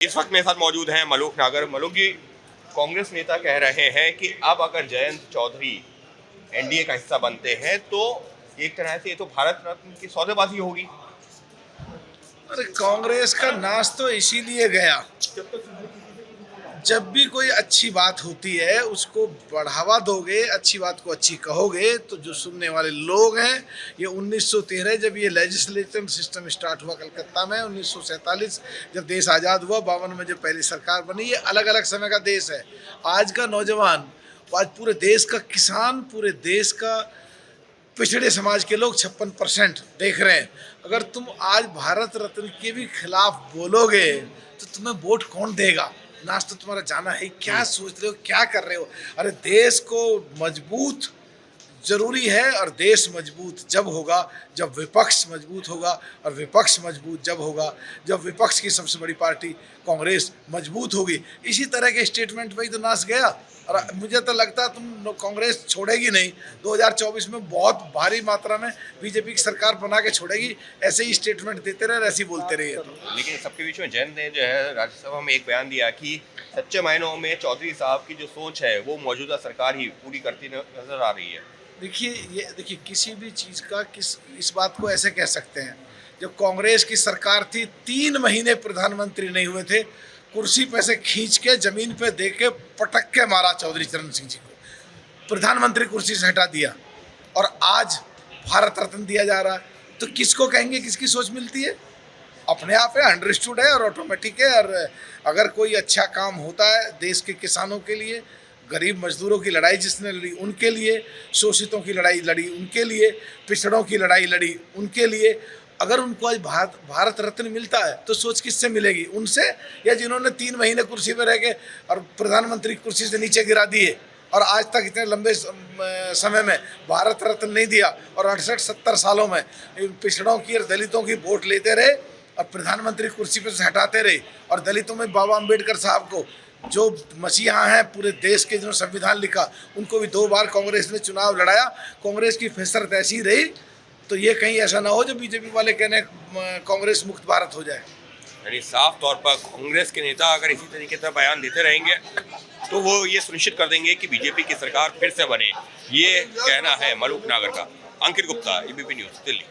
इस वक्त मेरे साथ मौजूद हैं मलूक नागर। मलूक जी, कांग्रेस नेता कह रहे हैं कि अब अगर जयंत चौधरी एनडीए का हिस्सा बनते हैं तो एक तरह से ये तो भारत रत्न की सौदेबाजी होगी। अरे कांग्रेस का नाश तो इसीलिए गया, जब भी कोई अच्छी बात होती है उसको बढ़ावा दोगे, अच्छी बात को अच्छी कहोगे तो जो सुनने वाले लोग हैं, ये 1913 जब ये लेजिस्लेटिव सिस्टम स्टार्ट हुआ कलकत्ता में, 1947 जब देश आज़ाद हुआ, 52 में जब पहली सरकार बनी, ये अलग अलग समय का देश है। आज का नौजवान, आज पूरे देश का किसान, पूरे देश का पिछड़े समाज के लोग 56% देख रहे हैं। अगर तुम आज भारत रत्न के भी खिलाफ बोलोगे तो तुम्हें वोट कौन देगा? नाश तो तुम्हारा जाना है। क्या सोच रहे हो, क्या कर रहे हो? अरे देश को मजबूत जरूरी है, और देश मजबूत जब होगा जब विपक्ष मजबूत होगा, और विपक्ष मजबूत जब होगा जब विपक्ष की सबसे बड़ी पार्टी कांग्रेस मजबूत होगी। इसी तरह के स्टेटमेंट पे ही तो नाश गया, और मुझे तो लगता है तुम कांग्रेस छोड़ेगी नहीं, 2024 में बहुत भारी मात्रा में बीजेपी की सरकार बना के छोड़ेगी। ऐसे ही स्टेटमेंट देते रहे, ऐसे ही बोलते रहे। लेकिन सबके बीच में जयंत ने जो है राज्यसभा में एक बयान दिया कि सच्चे मायनों में चौधरी साहब की जो सोच है वो मौजूदा सरकार ही पूरी करती नजर आ रही है। देखिए किसी भी चीज़ का इस बात को ऐसे कह सकते हैं, जब कांग्रेस की सरकार थी 3 महीने प्रधानमंत्री नहीं हुए थे, कुर्सी पे से खींच के जमीन पे दे के पटक के मारा चौधरी चरण सिंह जी को, प्रधानमंत्री कुर्सी से हटा दिया, और आज भारत रत्न दिया जा रहा है। तो किसको कहेंगे किसकी सोच मिलती है? अपने आप है, अंडरस्टूड है और ऑटोमेटिक है। और अगर कोई अच्छा काम होता है देश के किसानों के लिए, गरीब मजदूरों की लड़ाई जिसने लड़ी उनके लिए, शोषितों की लड़ाई लड़ी उनके लिए, पिछड़ों की लड़ाई लड़ी उनके लिए, अगर उनको आज भारत रत्न मिलता है तो सोच किससे मिलेगी? उनसे, या जिन्होंने 3 महीने कुर्सी पर रह के और प्रधानमंत्री कुर्सी से नीचे गिरा दिए और आज तक इतने लंबे समय में भारत रत्न नहीं दिया, और 68-70 सालों में पिछड़ों की और दलितों की वोट लेते रहे और प्रधानमंत्री कुर्सी पर से हटाते रहे। और दलितों में बाबा अम्बेडकर साहब को, जो मसीहा हैं पूरे देश के, जिन्होंने संविधान लिखा, उनको भी 2 बार कांग्रेस ने चुनाव लड़ाया। कांग्रेस की फिसरत ऐसी रही, तो ये कहीं ऐसा ना हो जो बीजेपी वाले कहने कांग्रेस मुक्त भारत हो जाए। यानी साफ तौर पर कांग्रेस के नेता अगर इसी तरीके से बयान देते रहेंगे तो वो ये सुनिश्चित कर देंगे कि बीजेपी की सरकार फिर से बने। ये कहना है मलूक नागर का। अंकित गुप्ता, एबीपी न्यूज़, दिल्ली।